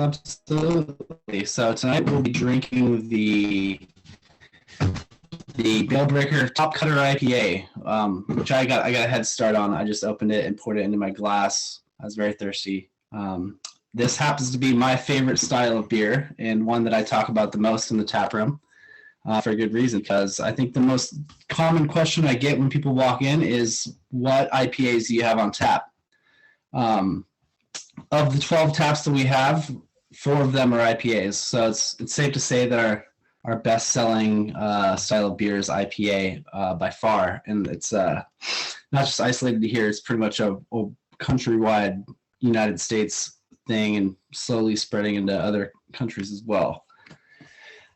Absolutely. So tonight we'll be drinking the Breaker Top Cutter IPA, which I got a head start on. I just opened it and poured it into my glass. I was very thirsty. This happens to be my favorite style of beer and one that I talk about the most in the tap room, for a good reason, because I think the most common question I get when people walk in is, what IPAs do you have on tap? Of the 12 taps that we have, 4 of them are IPAs. So it's safe to say that our best-selling style of beer is IPA by far. And it's not just isolated to here. It's pretty much a countrywide United States thing and slowly spreading into other countries as well.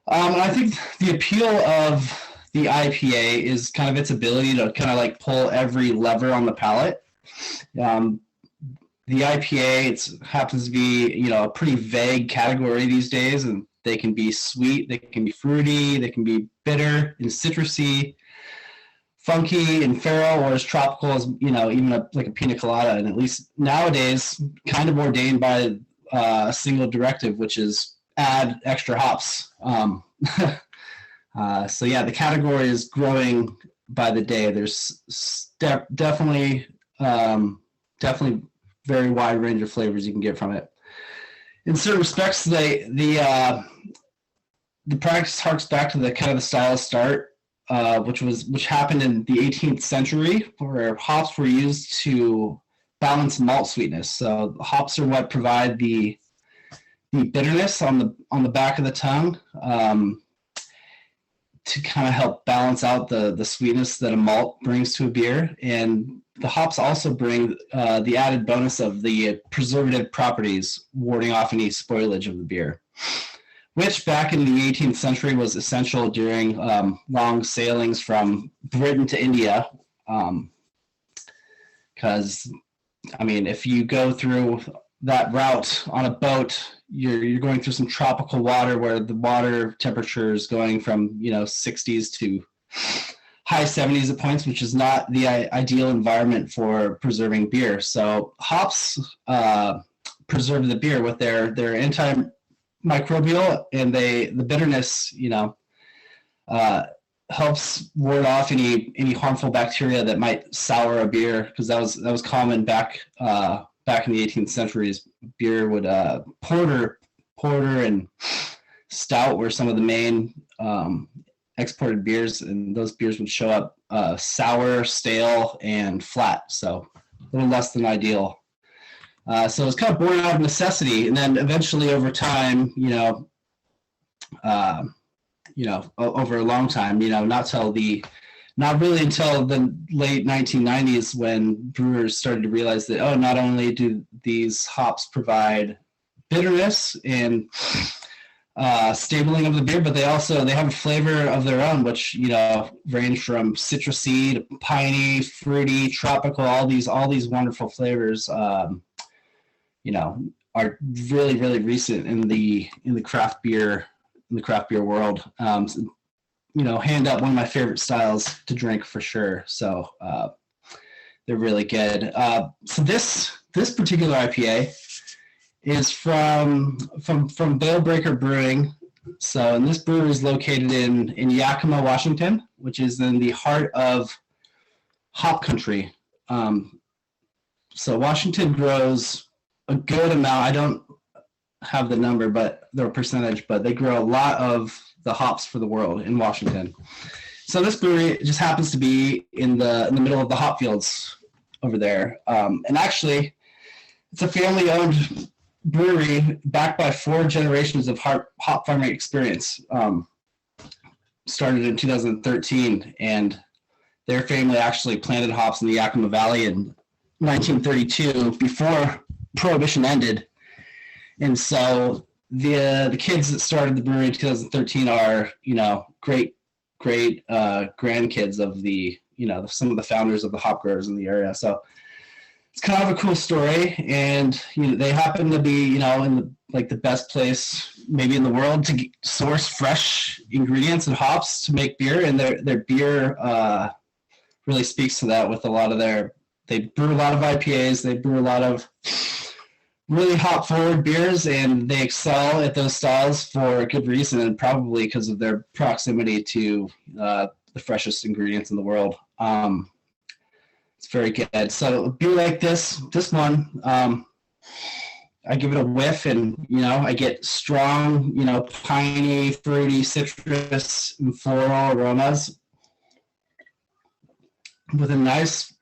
And I think the appeal of the IPA is kind of its ability to kind of like pull every lever on the palate. The IPA happens to be, a pretty vague category these days, and they can be sweet, they can be fruity, they can be bitter and citrusy, funky and feral, or as tropical as, even like a pina colada. And at least nowadays, kind of ordained by a single directive, which is add extra hops. So yeah, the category is growing by the day. There's definitely very wide range of flavors you can get from it. In certain respects, the practice harks back to the kind of the style start, which happened in the 18th century, where hops were used to balance malt sweetness. So hops are what provide the bitterness on the back of the tongue, to kind of help balance out the sweetness that a malt brings to a beer. And the hops also bring the added bonus of the preservative properties, warding off any spoilage of the beer, which back in the 18th century was essential during long sailings from Britain to India. Because, if you go through that route on a boat, you're going through some tropical water where the water temperature is going from 60s to high 70s at points, which is not the ideal environment for preserving beer. So hops preserve the beer with their antimicrobial, and the bitterness helps ward off any harmful bacteria that might sour a beer, because that was common back in the 18th centuries. Beer would porter and stout were some of the main exported beers, and those beers would show up sour, stale, and flat, so a little less than ideal. So it's kind of born out of necessity, and then eventually over time, over a long time, not really until the late 1990s, when brewers started to realize that, not only do these hops provide bitterness and stabling of the beer, but they have a flavor of their own, which range from citrusy to piney, fruity, tropical. All these wonderful flavors, are really, really recent in the craft beer world. Hand up one of my favorite styles to drink for sure. So they're really good. So this particular IPA is from Breaker Brewing. So, and this brewery is located in Yakima, Washington, which is in the heart of hop country. So Washington grows a good amount. I don't have the number, but the percentage, but they grow a lot of the hops for the world in Washington. So this brewery just happens to be in the middle of the hop fields over there. And actually, it's a family-owned brewery backed by 4 generations of hop farming experience. Started in 2013, and their family actually planted hops in the Yakima Valley in 1932 before Prohibition ended. And so the kids that started the brewery in 2013 are, great grandkids of the, some of the founders of the hop growers in the area. So it's kind of a cool story, and they happen to be, in the best place maybe in the world to source fresh ingredients and hops to make beer, and their beer really speaks to that. With a lot of they brew a lot of IPAs, they brew a lot of really hop forward beers, and they excel at those styles for a good reason, and probably because of their proximity to the freshest ingredients in the world. It's very good. So a beer like this one, I give it a whiff, and I get strong, piney, fruity, citrus, and floral aromas with a nice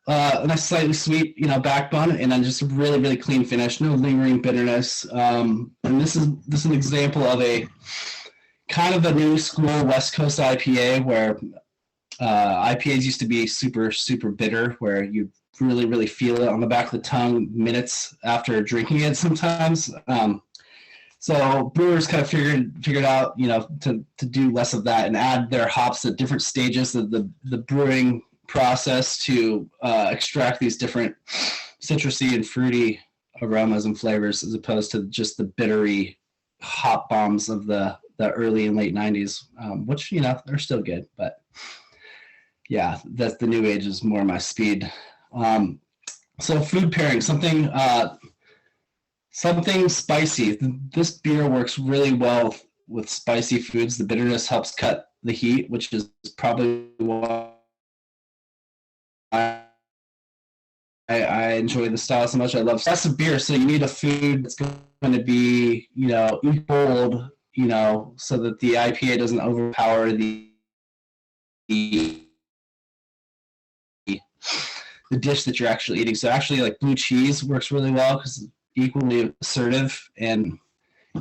slightly sweet, backbone, and then just a really, really clean finish. No lingering bitterness. And this is an example of a kind of a new school West Coast IPA where IPAs used to be super, super bitter, where you really, really feel it on the back of the tongue minutes after drinking it sometimes. So brewers kind of figured out, to do less of that and add their hops at different stages of the brewing process to extract these different citrusy and fruity aromas and flavors, as opposed to just the bittery hop bombs of the early and late 90s, which, are still good, but yeah, that's the new age is more my speed. So food pairing, something spicy. This beer works really well with spicy foods. The bitterness helps cut the heat, which is probably why I enjoy the style so much. I love aggressive beer, so you need a food that's going to be, cold, so that the IPA doesn't overpower the dish that you're actually eating. So actually, like blue cheese works really well because it's equally assertive and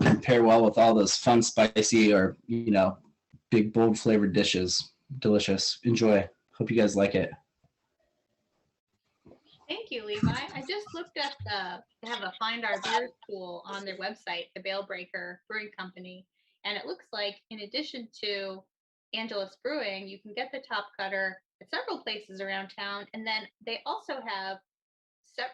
can pair well with all those fun, spicy, or big, bold flavored dishes. Delicious. Enjoy. Hope you guys like it. Thank you, Levi. I just looked at they have a Find Our Beers tool on their website, the Breaker Brewing Company, and it looks like in addition to Angeles Brewing, you can get the Top Cutter at several places around town, and then they also have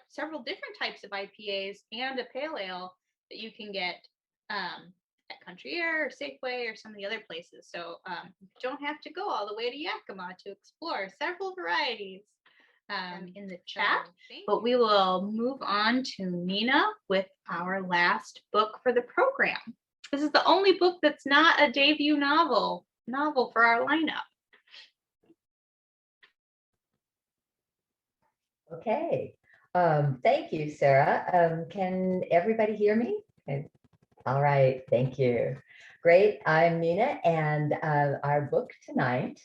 several different types of IPAs and a pale ale that you can get at Country Air or Safeway or some of the other places. So you don't have to go all the way to Yakima to explore several varieties in the chat, but we will move on to Nina with our last book for the program. This is the only book that's not a debut novel for our lineup. Okay, thank you, Sarah. Can everybody hear me? Okay. All right, thank you. Great, I'm Nina, and our book tonight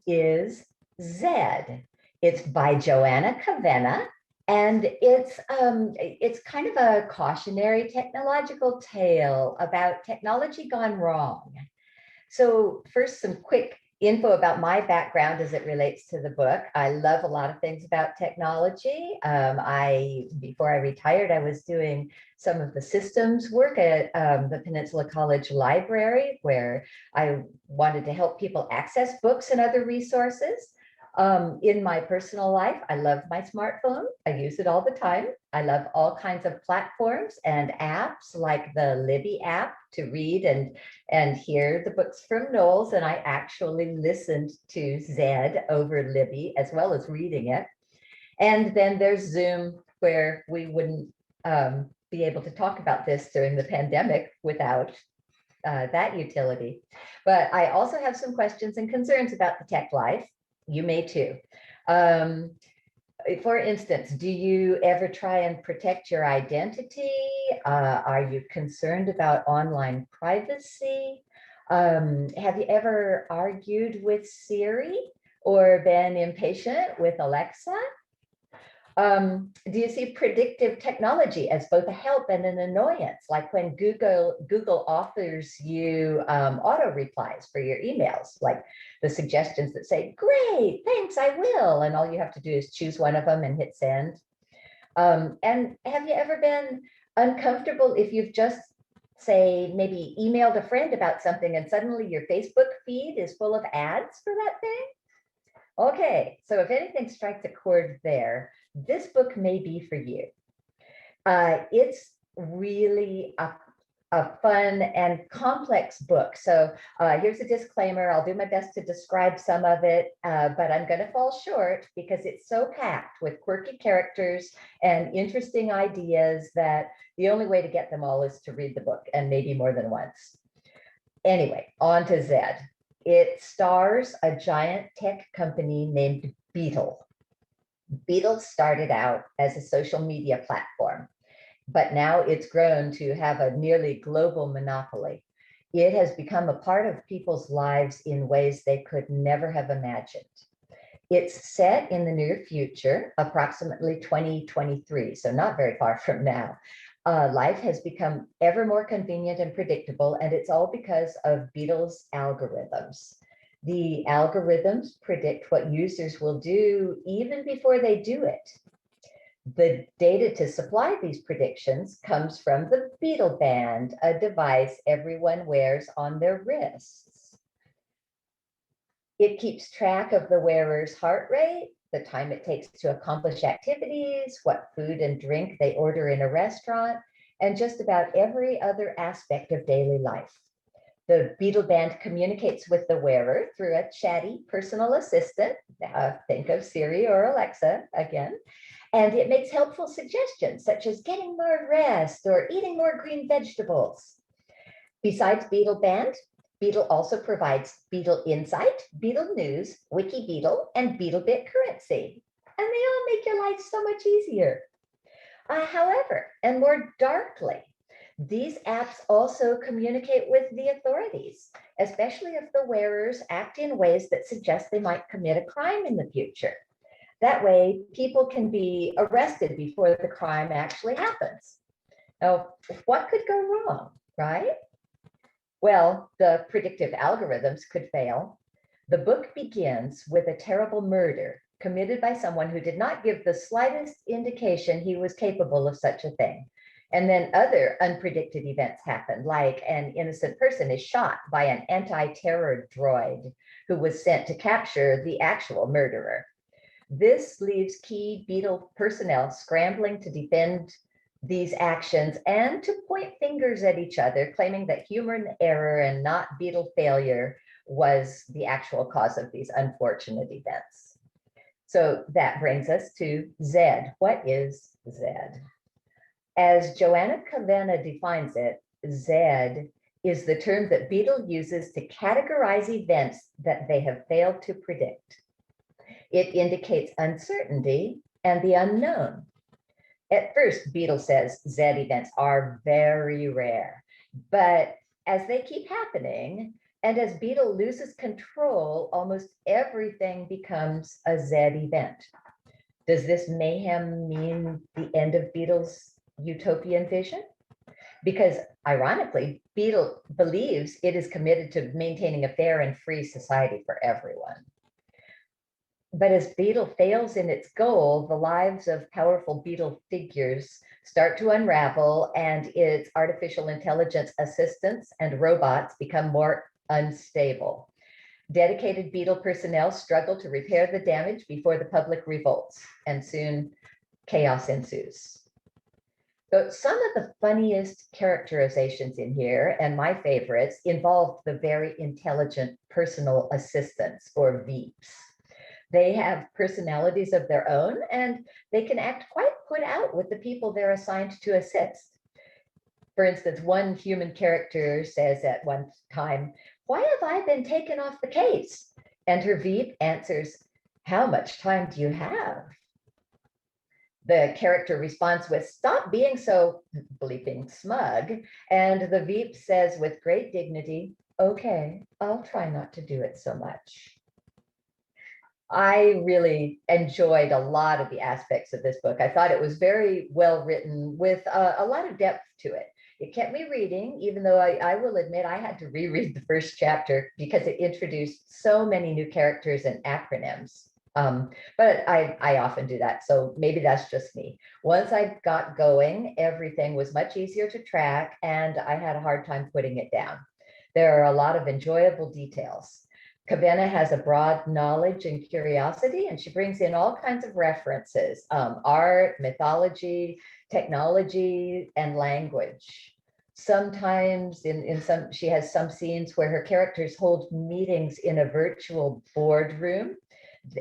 is Zed. It's by Joanna Kavenna, and it's kind of a cautionary technological tale about technology gone wrong. So first, some quick info about my background as it relates to the book. I love a lot of things about technology. Before I retired, I was doing some of the systems work at the Peninsula College Library, where I wanted to help people access books and other resources. In my personal life, I love my smartphone. I use it all the time. I love all kinds of platforms and apps like the Libby app to read and hear the books from Knowles. And I actually listened to Zed over Libby as well as reading it. And then there's Zoom, where we wouldn't be able to talk about this during the pandemic without that utility. But I also have some questions and concerns about the tech life. You may too. For instance, do you ever try and protect your identity? Are you concerned about online privacy? Have you ever argued with Siri or been impatient with Alexa? Do you see predictive technology as both a help and an annoyance, like when Google offers you auto replies for your emails, like the suggestions that say, great, thanks, I will, and all you have to do is choose one of them and hit send? And have you ever been uncomfortable if you've just, say, maybe emailed a friend about something and suddenly your Facebook feed is full of ads for that thing? Okay, so if anything strikes a chord there, this book may be for you. It's really a fun and complex book. So here's a disclaimer. I'll do my best to describe some of it, but I'm going to fall short because it's so packed with quirky characters and interesting ideas that the only way to get them all is to read the book, and maybe more than once. Anyway, on to Zed. It stars a giant tech company named Beetle. Beetle started out as a social media platform, but now it's grown to have a nearly global monopoly. It has become a part of people's lives in ways they could never have imagined. It's set in the near future, approximately 2023, so not very far from now. Life has become ever more convenient and predictable, and it's all because of Beetle's algorithms. The algorithms predict what users will do even before they do it. The data to supply these predictions comes from the Beetle Band, a device everyone wears on their wrists. It keeps track of the wearer's heart rate, the time it takes to accomplish activities, what food and drink they order in a restaurant, and just about every other aspect of daily life. The Beetle Band communicates with the wearer through a chatty personal assistant, think of Siri or Alexa again, and it makes helpful suggestions such as getting more rest or eating more green vegetables. Besides Beetle Band, Beetle also provides Beetle Insight, Beetle News, Wiki Beetle, and BeetleBit Currency. And they all make your life so much easier. However, and more darkly, these apps also communicate with the authorities, especially if the wearers act in ways that suggest they might commit a crime in the future. That way, people can be arrested before the crime actually happens. Now, what could go wrong, right? Well, the predictive algorithms could fail. The book begins with a terrible murder committed by someone who did not give the slightest indication he was capable of such a thing. And then other unpredicted events happen, like an innocent person is shot by an anti-terror droid who was sent to capture the actual murderer. This leaves key Beetle personnel scrambling to defend these actions and to point fingers at each other, claiming that human error and not Beetle failure was the actual cause of these unfortunate events. So that brings us to Zed. What is Zed? As Joanna Kavanagh defines it, Zed is the term that Beetle uses to categorize events that they have failed to predict. It indicates uncertainty and the unknown. At first, Beetle says Zed events are very rare, but as they keep happening, and as Beetle loses control, almost everything becomes a Zed event. Does this mayhem mean the end of Beetle's utopian vision? Because ironically, Beetle believes it is committed to maintaining a fair and free society for everyone. But as Beetle fails in its goal, the lives of powerful Beetle figures start to unravel, and its artificial intelligence assistants and robots become more unstable. Dedicated Beetle personnel struggle to repair the damage before the public revolts, and soon chaos ensues. So some of the funniest characterizations in here, and my favorites, involve the very intelligent personal assistants, or VEEPs. They have personalities of their own, and they can act quite put out with the people they're assigned to assist. For instance, one human character says at one time, "Why have I been taken off the case?" And her VEEP answers, "How much time do you have?" The character responds with, "Stop being so bleeping smug." And the VEEP says with great dignity, "Okay, I'll try not to do it so much." I really enjoyed a lot of the aspects of this book. I thought it was very well written with a lot of depth to it. It kept me reading, even though I will admit I had to reread the first chapter because it introduced so many new characters and acronyms. But I often do that, so maybe that's just me. Once I got going, everything was much easier to track, and I had a hard time putting it down. There are a lot of enjoyable details. Kavanagh has a broad knowledge and curiosity, and she brings in all kinds of references, art, mythology, technology, and language. Sometimes in some, she has some scenes where her characters hold meetings in a virtual boardroom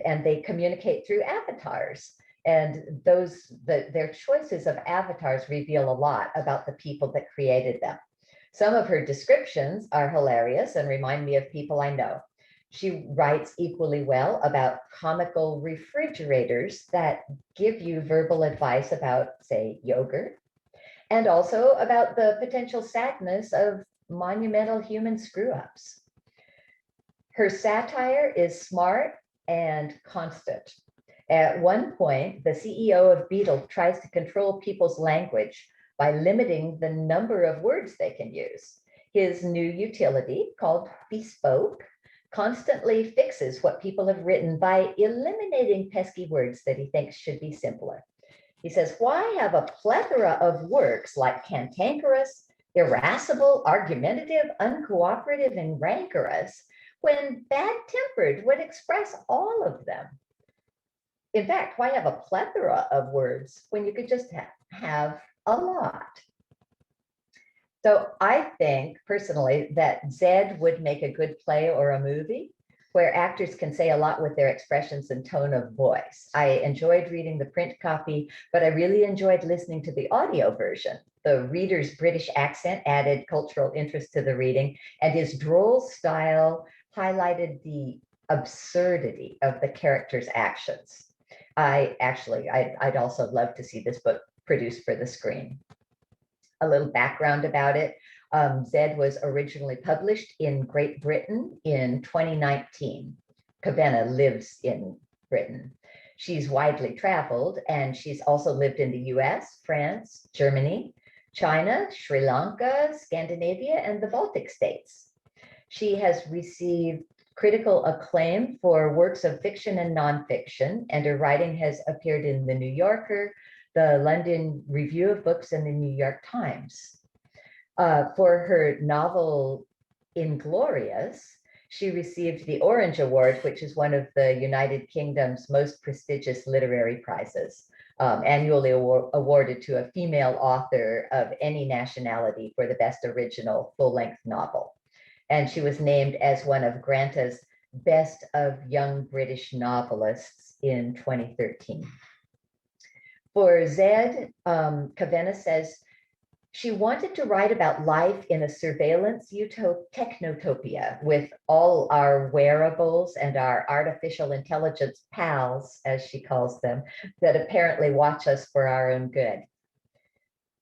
and they communicate through avatars. And their choices of avatars reveal a lot about the people that created them. Some of her descriptions are hilarious and remind me of people I know. She writes equally well about comical refrigerators that give you verbal advice about, say, yogurt, and also about the potential sadness of monumental human screw-ups. Her satire is smart and constant. At one point, the CEO of Beetle tries to control people's language by limiting the number of words they can use. His new utility, called Bespoke, constantly fixes what people have written by eliminating pesky words that he thinks should be simpler. He says, why have a plethora of works like cantankerous, irascible, argumentative, uncooperative, and rancorous when bad-tempered would express all of them? In fact, why have a plethora of words when you could just have a lot? So I think personally that Zed would make a good play or a movie where actors can say a lot with their expressions and tone of voice. I enjoyed reading the print copy, but I really enjoyed listening to the audio version. The reader's British accent added cultural interest to the reading, and his droll style highlighted the absurdity of the character's actions. I'd also love to see this book produced for the screen. A little background about it. Zed was originally published in Great Britain in 2019. Kavenna lives in Britain. She's widely traveled, and she's also lived in the US, France, Germany, China, Sri Lanka, Scandinavia, and the Baltic states. She has received critical acclaim for works of fiction and nonfiction, and her writing has appeared in the New Yorker, the London Review of Books, and the New York Times. For her novel Inglorious, she received the Orange Award, which is one of the United Kingdom's most prestigious literary prizes, annually awarded to a female author of any nationality for the best original full-length novel. And she was named as one of Granta's Best of Young British Novelists in 2013. For Zed, Kavenna says she wanted to write about life in a surveillance technotopia with all our wearables and our artificial intelligence pals, as she calls them, that apparently watch us for our own good.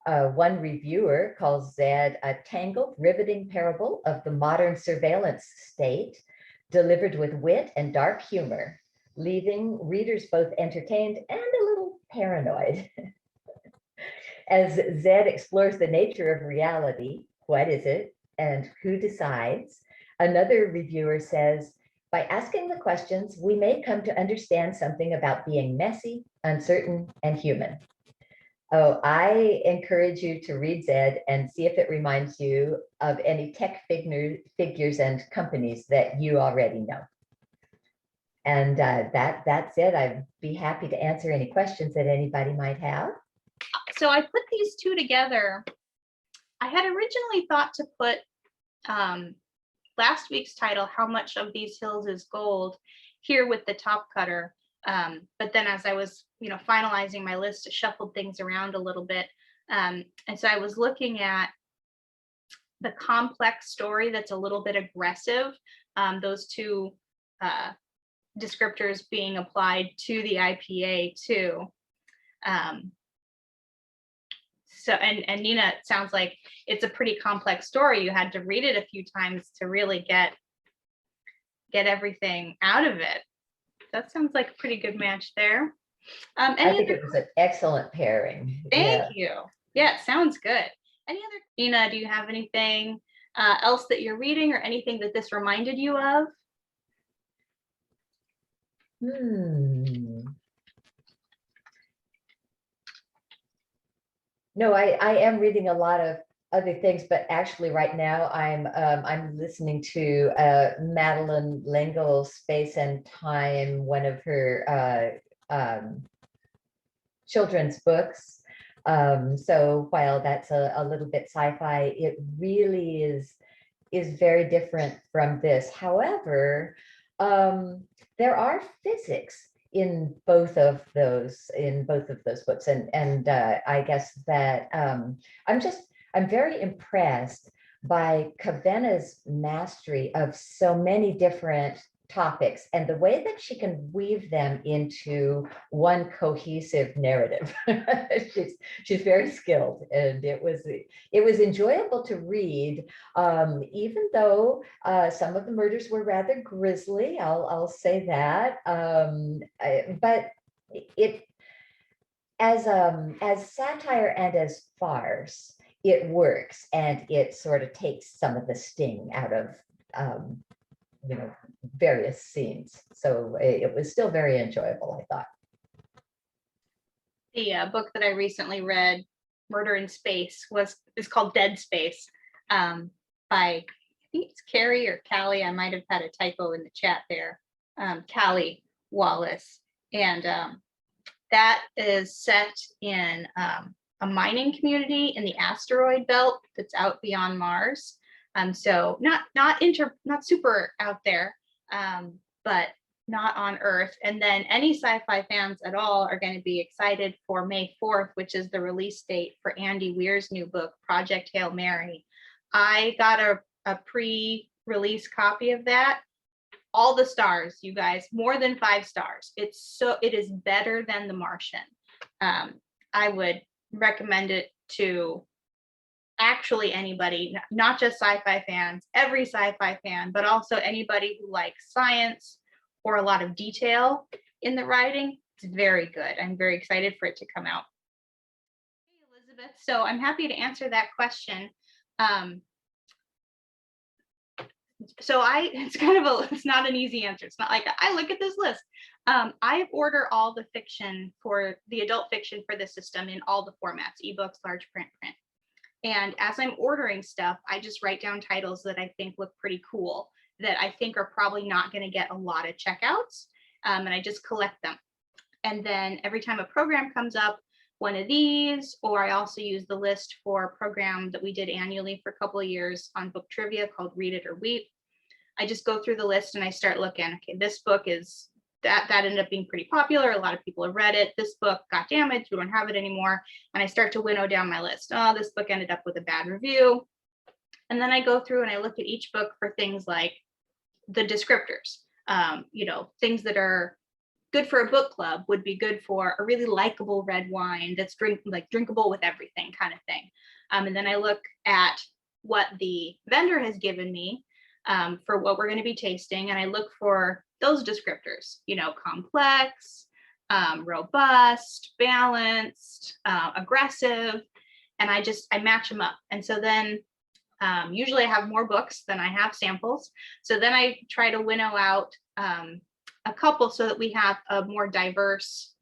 One reviewer calls Zed a tangled, riveting parable of the modern surveillance state, delivered with wit and dark humor, leaving readers both entertained and a little paranoid. As Zed explores the nature of reality, what is it and who decides, another reviewer says, by asking the questions, we may come to understand something about being messy, uncertain, and human. Oh, I encourage you to read Zed and see if it reminds you of any tech figures and companies that you already know. And that's it. I'd be happy to answer any questions that anybody might have. So I put these two together. I had originally thought to put last week's title, How Much of These Hills is Gold, here with the top cutter. But then as I was, finalizing my list, I shuffled things around a little bit. And so I was looking at the complex story that's a little bit aggressive, those two descriptors being applied to the IPA too. So, and Nina, it sounds like it's a pretty complex story. You had to read it a few times to really get everything out of it. That sounds like a pretty good match there. I think it was an excellent pairing. Thank you. Yeah, it sounds good. Any other, Nina, do you have anything else that you're reading or anything that this reminded you of? No, I am reading a lot of other things, but actually right now I'm listening to Madeleine L'Engle's Space and Time, one of her children's books. So while that's a little bit sci-fi, it really is very different from this. However, there are physics in both of those books, and I guess that I'm very impressed by Kavena's mastery of so many different topics and the way that she can weave them into one cohesive narrative. she's very skilled, and it was enjoyable to read, even though some of the murders were rather grisly. I'll say that, but it as satire and as farce, it works, and it sort of takes some of the sting out of various scenes. So it was still very enjoyable, I thought. The book that I recently read, Murder in Space, is called Dead Space, by, I think it's Carrie or Callie. I might have had a typo in the chat there. Callie Wallace, and that is set in a mining community in the asteroid belt that's out beyond Mars. So not super out there, but not on Earth. And then any sci-fi fans at all are going to be excited for May 4th, which is the release date for Andy Weir's new book, Project Hail Mary. I got a pre-release copy of that. All the stars, you guys, more than 5 stars. It is better than The Martian. I would recommend it to actually anybody, not just sci-fi fans, every sci-fi fan, but also anybody who likes science or a lot of detail in the writing. It's very good. I'm very excited for it to come out. Hey, Elizabeth, so I'm happy to answer that question. It's not an easy answer. It's not like I look at this list. I order all the fiction for the adult fiction for the system in all the formats, ebooks, large print. And as I'm ordering stuff, I just write down titles that I think look pretty cool, that I think are probably not going to get a lot of checkouts. And I just collect them. And then every time a program comes up, one of these, or I also use the list for a program that we did annually for a couple of years on book trivia called Read It or Weep. I just go through the list and I start looking, okay, this book is, that ended up being pretty popular. A lot of people have read it. This book got damaged. We don't have it anymore. And I start to winnow down my list. Oh, this book ended up with a bad review. And then I go through and I look at each book for things like the descriptors, things that are good for a book club would be good for a really likable red wine that's drinkable with everything kind of thing. And then I look at what the vendor has given me for what we're going to be tasting. And I look for those descriptors, complex, robust, balanced, aggressive, and I match them up. And so then usually I have more books than I have samples. So then I try to winnow out a couple so that we have a more diverse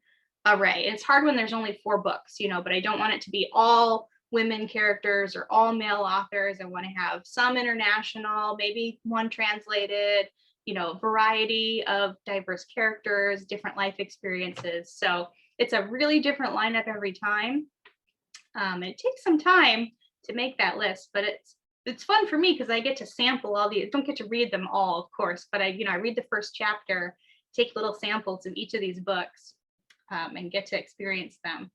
array. It's hard when there's only 4 books, but I don't want it to be all women characters or all male authors. I want to have some international, maybe one translated, variety of diverse characters, different life experiences. So it's a really different lineup every time. It takes some time to make that list, but it's fun for me because I get to sample all these. I don't get to read them all, of course, but I read the first chapter, take little samples of each of these books, and get to experience them.